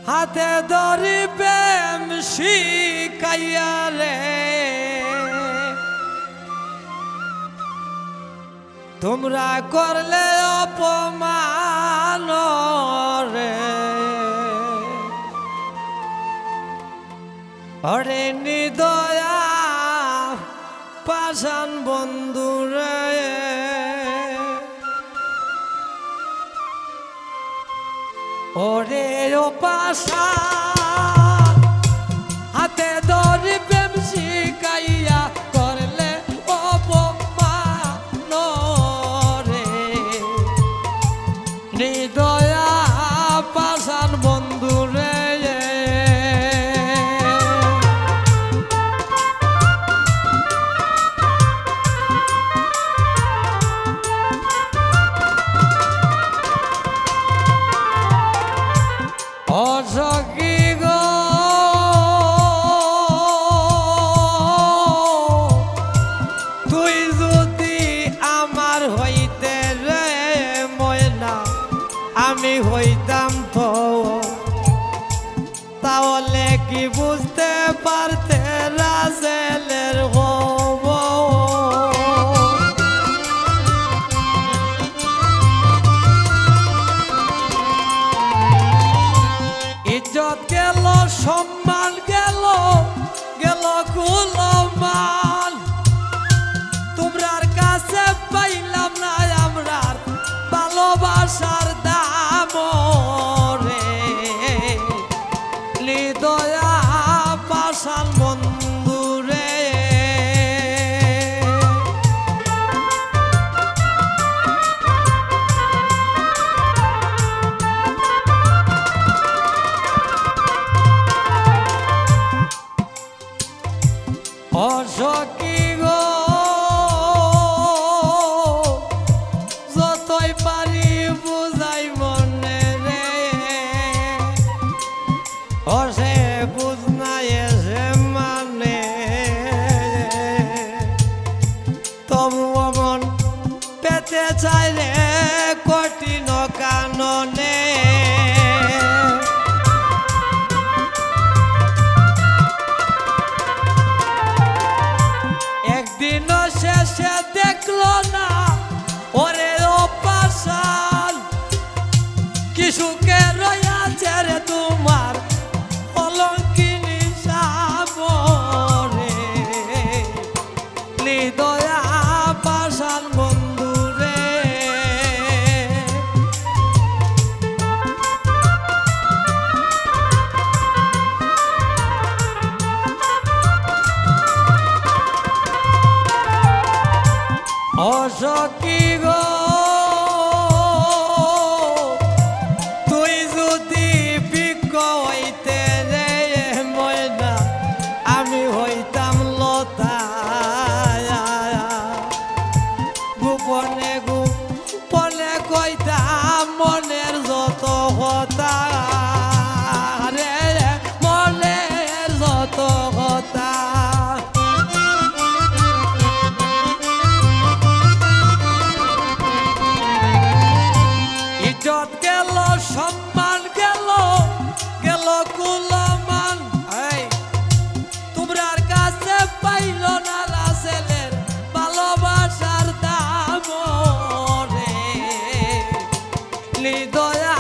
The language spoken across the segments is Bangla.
হাতে ধরি প্রেম শিখাইয়া রে তোমরা করলে অপমান রে অরে নিদয়া পাষাণ বন্ধু রে ওরে ও পাষাণ হাতে ধরি প্রেম শিখাইয়া করলে অপমান রে নিদয়া পাষাণ বন্ধু রে অসখী গো তুই যদি আমার হইতে রে ময়না আমি হইতাম তো তাহলে কি বুঝতে পারতে রাসেলের হব ইজ্জত গেল সম্মান গেল গেল কুলমান তোমরার কাছে পাইলাম না আমরার ভালোবাসার দাম রে নিদয়া পাষাণ বন্ধু রে অসখী গো যতই পারি বুঝাই মনে রে অসে বুঝ না এসে মানে তবু মন পেতে চাই রে কঠিন কাননে একদিন শেষে দেখলো না ওরে ও পাষাণ কি সুখে রয়েছে রে তোমার অলঙ্কিনী সামনে নিদয়া পাষাণ বন্ধু রে অসখী গো তুই যদি বিজ্ঞ হইতে রে ময়না আমি হইতাম লতা গোপনে গোপনে কইতাম মনের যত কথা রে মনের যত কথা ইজ্জত গেল সম্মান গেল গেল কুলমান তোমরার কাছে পাইল না রাসেলের ভালোবাসার দাম রে নিদয়া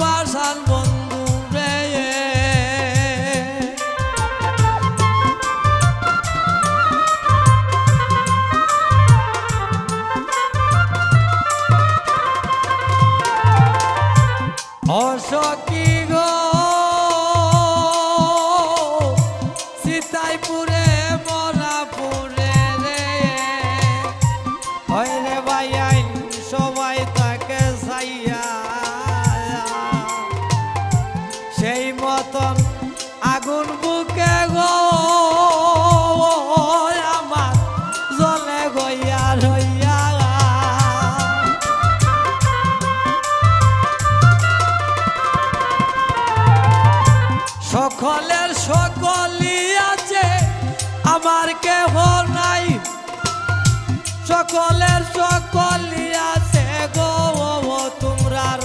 পাষাণ বন্ধু রে অসখী গো সীতাইপুরে মরাপুরে রে হয় রে ভাই আইন সবাই তাকে চাইয়া সেই মতন আগুন বুকে গো আমার জলে গইয়া রইয়া সকলের সকলই আছে আমার কেহ নাই সকলের সকলই আছে গো তোমরার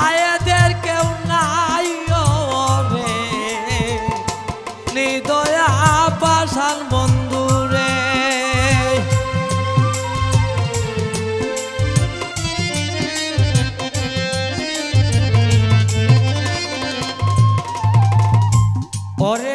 আয়েদের কেউ নাই ওরে